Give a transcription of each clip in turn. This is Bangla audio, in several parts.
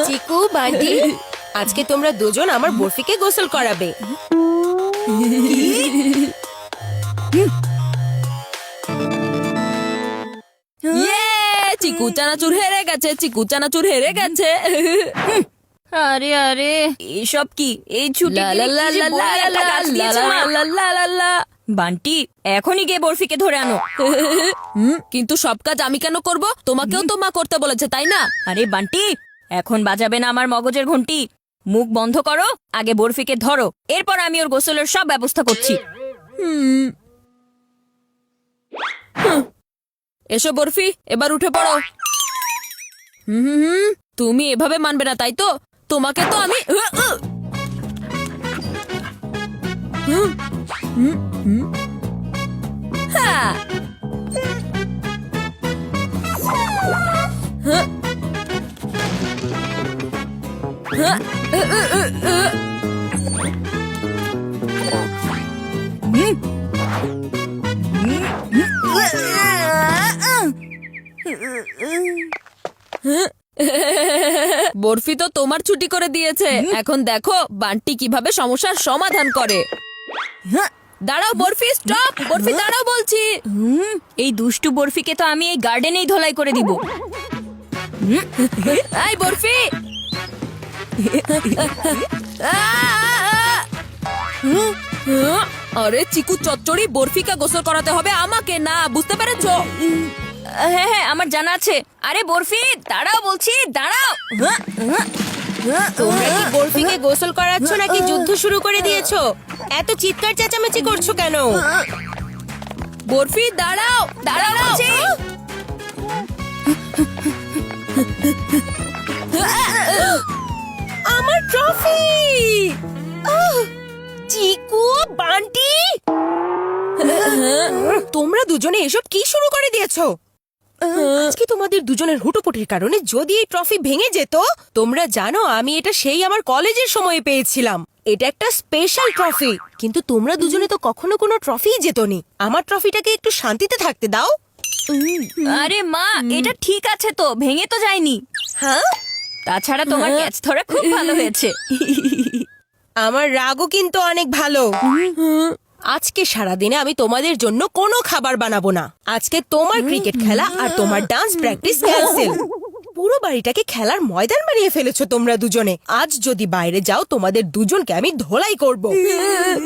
চিকু, বান্টি, আজকে তোমরা দুজন আমার বরফিকে গোসল করাবে। চিকু চানাচুর হেরে গেছে, চিকু চানাচুর হেরে গেছে। আরে আরে এসব কি? এই ছুটি বান্টি, এখনই গিয়ে বরফিকে ধরে আনো। কিন্তু সব কাজ আমি কেন করব? তোমাকেও তো মা করতে বলেছে, তাই না? আরে বান্টি, এখন বাজাবে না আমার মগজের ঘন্টি। মুখ বন্ধ করো, আগে বরফিকে ধরো, এরপর আমি ওর গোসলের সব ব্যবস্থা করছি। এসো বরফি, এবার উঠে পড়ো। তুমি এভাবে মানবে না, তাই তো? তোমাকে তো আমি হ্যাঁ। বরফি তো তোমার ছুটি করে দিয়েছে। এখন দেখো বান্টি কিভাবে সমস্যার সমাধান করে। দাঁড়াও বরফি, স্টপ! বরফি দাঁড়াও বলছি। এই দুষ্টু বরফিকে তো আমি এই গার্ডেনেই ধলাই করে দিব। এই বরফি! আরে চিকু চচ্চড়ি, বরফিকে গোসল করাতে হবে, আমাকে না, বুঝতে পেরেছো? হ্যাঁ হ্যাঁ, আমার জানা আছে। আরে বরফি দাঁড়াও বলছি, দাঁড়াও। তোমরা কি বরফিকে গোসল করাচ্ছ নাকি যুদ্ধ শুরু করে দিয়েছো? এত চিৎকার চেঁচামেচি করছো কেন? বরফি দাঁড়াও, দাঁড়াও বলছি। আমার ট্রফি! চিকু, বান্টি, তোমরা দুজনে এসব কি শুরু করে দিয়েছো? আজকে তোমাদের দুজনের হুটোপুটির কারণে যদি এই ট্রফি ভেঙে যেত। তোমরা জানো আমি এটা সেই আমার কলেজের সময়ে পেয়েছিলাম। এটা একটা স্পেশাল ট্রফি, কিন্তু তোমরা দুজনে তো কখনো কোনো ট্রফিই জেতোনি। আমার ট্রফিটাকে একটু শান্তিতে থাকতে দাও। আরে মা, এটা ঠিক আছে তো, ভেঙে তো যায়নি। হ্যাঁ, তাছাড়া তোমার ক্যাচ ধরা খুব ভালো হয়েছে। আমার রাগও কিন্তু অনেক ভালো। আজকে সারাদিনে আমি তোমাদের জন্য কোনো খাবার বানাবো না। আজকে তোমার ক্রিকেট খেলা আর তোমার ডান্স প্র্যাকটিস ক্যান্সেল। পুরো বাড়িটাকে খেলার ময়দান বানিয়ে ফেলেছো তোমরা দুজনে। আজ যদি বাইরে যাও তোমাদের দুজনকে আমি ধোলাই করব।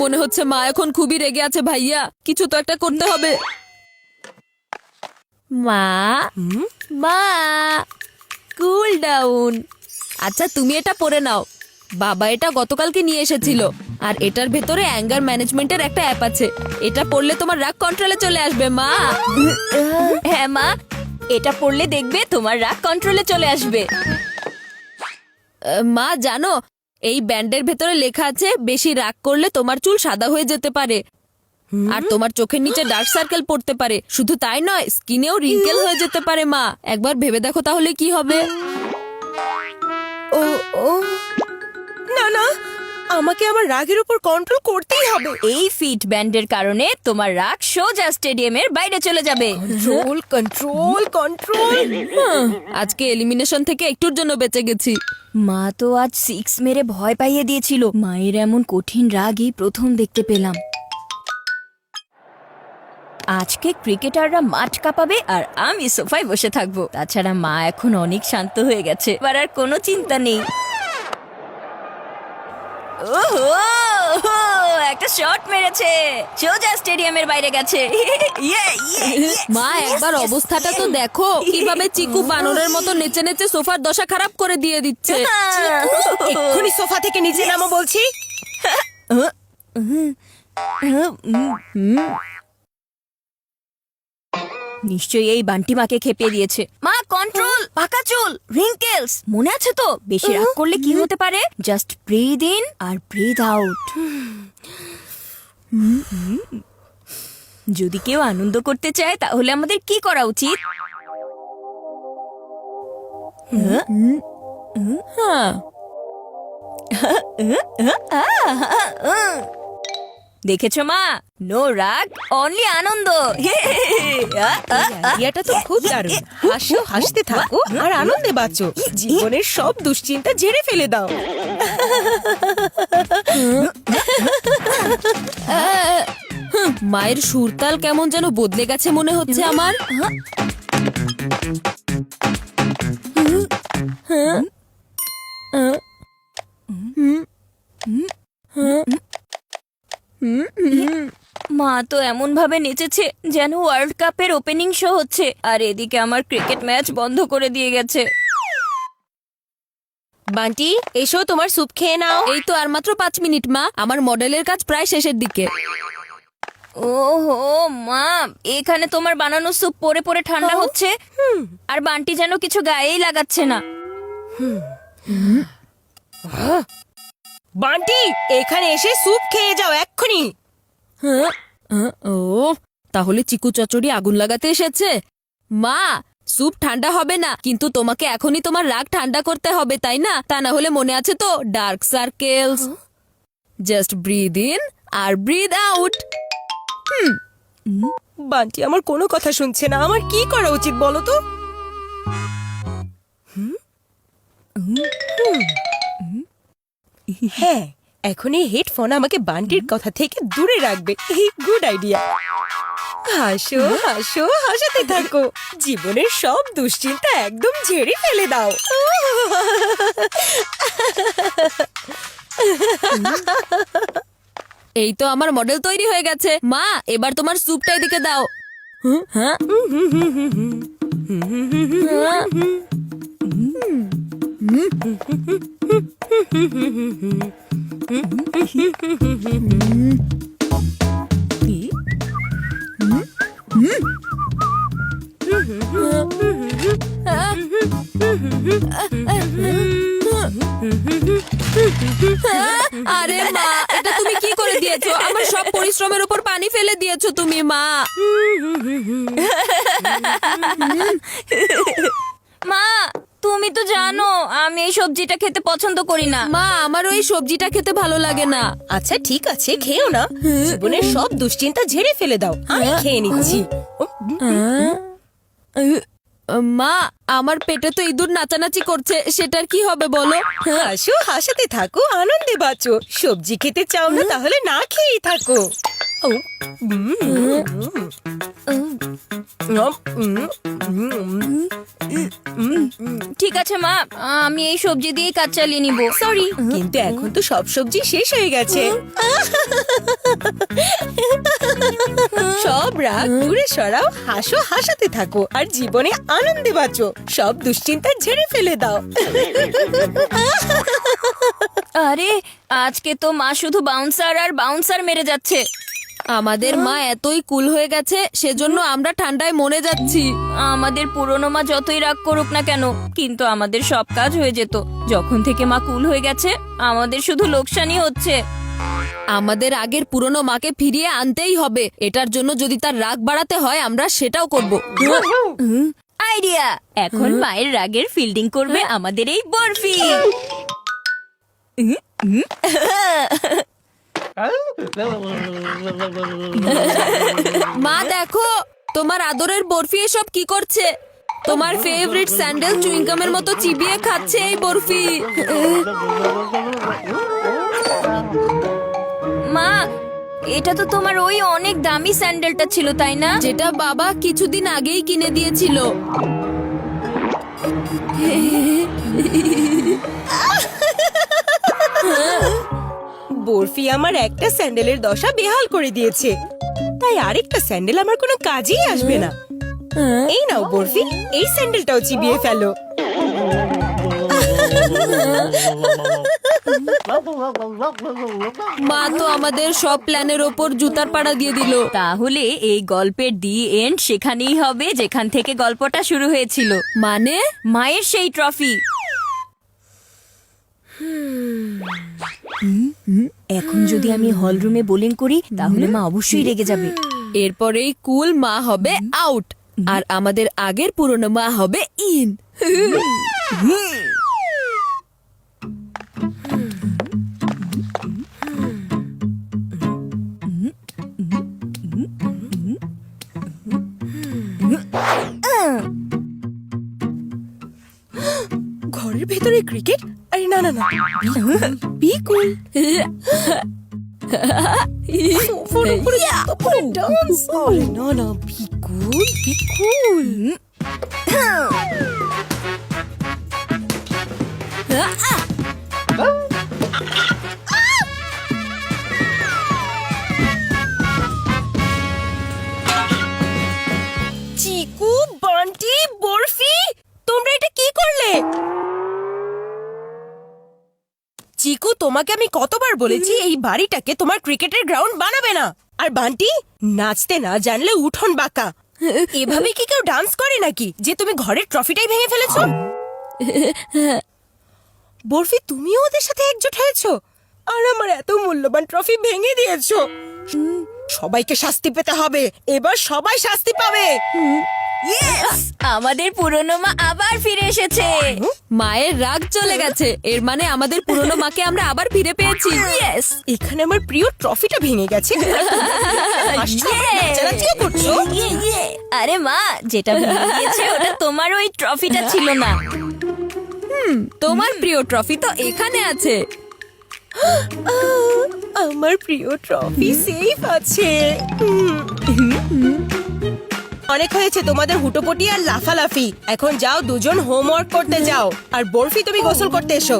মনে হচ্ছে মা এখন খুবই রেগে আছে। ভাইয়া, কিছু তো একটা করতে হবে। মা, মা, কুল ডাউন। আচ্ছা তুমি এটা পরে নাও। বাবা এটা গতকালকে নিয়ে এসেছিল, আর এটার ভেতরে অ্যাঙ্গার ম্যানেজমেন্টের একটা অ্যাপ আছে। এটা পড়লে তোমার রাগ কন্ট্রোলে চলে আসবে মা। হ্যাঁ মা, এটা পড়লে দেখবে তোমার রাগ কন্ট্রোলে চলে আসবে। মা জানো, এই ব্যান্ডের ভেতরে লেখা আছে বেশি রাগ করলে তোমার চুল সাদা হয়ে যেতে পারে, আর তোমার চোখের নিচে ডার্ক সার্কেল পড়তে পারে। শুধু তাই নয়, স্কিনেও রিঙ্কেল হয়ে যেতে পারে। মা একবার ভেবে দেখো তাহলে কি হবে। ও ও না না, আমাকে আমার রাগের উপর কন্ট্রোল করতেই হবে। এই ফিট ব্যান্ডের কারণে তোমার রাগ সোজা স্টেডিয়ামের বাইরে চলে যাবে। Control control control. আজকে এলিমিনেশন থেকে একটুর জন্য বেঁচে গেছি। মা তো আজ 6 মেরে ভয় পাইয়ে দিয়েছিল। মায়ের এমন কঠিন রাগ এই প্রথম দেখতে পেলাম। আজকে ক্রিকেটাররা মাঠ কাঁপাবে আর আমি সোফায় বসে থাকবো। তাছাড়া মা এখন অনেক শান্ত হয়ে গেছে, এবার আর কোনো চিন্তা নেই। ওহো, একটা শট মেরেছে, সোজা স্টেডিয়ামের বাইরে গেছে। মা একবার অবস্থাটা তো দেখো, কিভাবে চিকু বানরের মতো নেচে নেচে সোফার দশা খারাপ করে দিয়ে দিচ্ছে। এক্ষুনি সোফা থেকে নিচে নামো বলছি। নিশ্চয়ই এই বান্টি মাকে খেপিয়ে দিয়েছে। মা কন্ট্রোল, পাকা চুল, রিঙ্কেলস, মনে আছে তো? বেশি রাগ করলে কি হতে পারে? জাস্ট ব্রিথ ইন আর ব্রিথ আউট। যদি কেউ আনন্দ করতে চায় তাহলে আমাদের কি করা উচিত? হ্যাঁ, দেখেছো মা, নো রাগ, অনলি আনন্দ। আইডিয়াটা তো খুব দারুণ। হাসো, হাসতে থাকো আর আনন্দে বাঁচো। জীবনের সব দুশ্চিন্তা ঝেড়ে ফেলে দাও। মায়ের সুরতাল কেমন যেন বদলে গেছে মনে হচ্ছে আমার। মা তো এমন ভাবে নেচেছে যেন ওয়ার্ল্ড কাপের ওপেনিং শো হচ্ছে, আর এদিকে আমার ক্রিকেট ম্যাচ বন্ধ করে দিয়ে গেছে। বান্টি, এসো তোমার স্যুপ খেয়ে নাও। এই তো আর মাত্র 5 মিনিট মা, আমার মডেলের কাজ প্রায় শেষের দিকে। ওহো মা, এখানে তোমার বানানো স্যুপ পরে পরে ঠান্ডা হচ্ছে, আর বান্টি যেন কিছু গায়েই লাগাচ্ছে না। বান্টি, এখানে এসে স্যুপ খেয়ে যাও এক্ষুনি। ও তাহলে চিকু চচ্চড়ি আগুন লাগাতে এসেছে। মা, স্যুপ ঠান্ডা হবে না, কিন্তু তোমাকে এখনই তোমার রাগ ঠান্ডা করতে হবে, তাই না? তা না হলে মনে আছে তো, dark circles. Just breathe in আর ব্রিথ আউট। বান্টি আমার কোনো কথা শুনছে না, আমার কি করা উচিত বলো তো? হ্যাঁ, এখন এই হেডফোন আমাকে বান্টির কথা থেকে দূরে রাখবে। Good idea. হাসো হাসো, হাসাতে থাকো। জীবনের সব দুশ্চিন্তা একদম ঝেড়ে ফেলে দাও। এই তো আমার মডেল তৈরি হয়ে গেছে। মা, এবার তোমার স্যুপটা এদিকে দাও। হ্যাঁ, আরে মা, এটা তুমি কি করে দিয়েছো? আমার সব পরিশ্রমের উপর পানি ফেলে দিয়েছো তুমি মা। মা, তুমি তো জানো আমি এই সবজিটা খেতে পছন্দ করি না। মা, আমারও এই সবজিটা খেতে ভালো লাগে না। আচ্ছা ঠিক আছে, খেও না। জীবনের সব দুশ্চিন্তা ঝেড়ে ফেলে দাও। আমি খেয়ে নিচ্ছি। মা, আমার পেটে তো ইঁদুর নাচানাচি করছে, সেটার কি হবে বলো? হাসো, হাসাতে থাকো, আনন্দে বাঁচো। সবজি খেতে চাও না, তাহলে না খেয়েই থাকো। ও, ঠিক আছে মা, আমি এই সবজি দিয়েই কাজ চালিয়ে নিব। সরি, কিন্তু এখন তো সব সবজি শেষ হয়ে গেছে। সব রাগ দূরে সরাও, হাসো, হাসাতে থাকো আর জীবনে আনন্দে বাঁচো। সব দুশ্চিন্তা ঝেড়ে ফেলে দাও। আরে, আজকে তো মা শুধু বাউন্সার আর বাউন্সার মেরে যাচ্ছে। আমাদের মা এতই কুল হয়ে গেছে, সেজন্য আমরা ঠান্ডায় মরে যাচ্ছি। আমাদের পুরনো মা যতই রাগ করুক না কেন, কিন্তু আমাদের সব কাজ হয়ে যেত। যখন থেকে মা কুল হয়ে গেছে, আমাদের শুধু লোকসানই হচ্ছে। আমাদের আগের পুরনো মাকে ফিরিয়ে আনতেই হবে। এটার জন্য যদি তার রাগ বাড়াতে হয়, আমরা সেটাও করব। আইডিয়া! এখন মায়ের রাগের ফিল্ডিং করবে আমাদের এই বরফি। মা দেখো, তোমার আদরের বরফি এসব কি করছে? তোমার ফেভারিট স্যান্ডেল চুইংগামের মতো চিবিয়ে খাচ্ছে এই বরফি। মা, এটা তো তোমার ওই অনেক দামি স্যান্ডেলটা ছিল, তাই না? যেটা বাবা কিছুদিন আগেই কিনে দিয়েছিল। বরফি আমার একটা স্যান্ডেলের দশা বেহাল করে দিয়েছে, তাই আরেকটা স্যান্ডেল আমার কোনো কাজেই আসবে না। এই নাও বরফি, এই স্যান্ডেলটাও চিবিয়ে ফেলো। মা তো আমাদের সব প্ল্যানের ওপর জুতার পাড়া দিয়ে দিল। তাহলে এই গল্পের দি এন্ড সেখানেই হবে যেখান থেকে গল্পটা শুরু হয়েছিল, মানে মায়ের সেই ট্রফি। এখন যদি আমি হল রুমে বোলিং করি, তাহলে মা অবশ্যই রেগে যাবে। এরপরেই কুল মা হবে আউট, আর আমাদের আগের পুরনো মা হবে ইন। ভেতরে ক্রিকেট? আরে না না না, বি কুল। সোফার উপরে তারপরে ডান্স। আরে না না, বি কুল, বি কুল। চিকু, বান্টি, বরফি, তোমরা এটা কি করলে? চিকু, তোমাকে আমি কতবার বলেছি এই বাড়িটাকে তোমার ক্রিকেটের গ্রাউন্ড বানাবে না। আর বান্টি, নাচতে না জানলে উঠোন বাঁকা। এভাবে কি কেউ ডান্স করে নাকি যে তুমি ঘরের ট্রফিটাই ভেঙে ফেলেছো? বরফি, তুমিও ওদের সাথে একজোট হয়েছো আর আমার এত মূল্যবান ট্রফি ভেঙে দিয়েছো। সবাইকে শাস্তি পেতে হবে, এবার সবাই শাস্তি পাবে। আমাদের পুরনো মা আবার ফিরে এসেছে। মায়ের রাগ চলে গেছে, এর মানে আমাদের পুরনো মাকে আমরা আবার ফিরে পেয়েছি। ইয়েস, এখানে আমার প্রিয় ট্রফিটা ভেঙে গেছে। নাচানাচিও করছো? আরে মা, যেটা ভেঙে গিয়েছে ওটা তোমার ওই ট্রফিটা ছিল না। তোমার প্রিয় ট্রফি তো এখানে আছে। আমার প্রিয় ট্রফি সেফ আছে। অনেক হয়েছে তোমাদের হুটোপটি আর লাফালাফি। এখন যাও, দুজন হোমওয়ার্ক করতে যাও। আর বরফি, তুমি গোসল করতে এসো।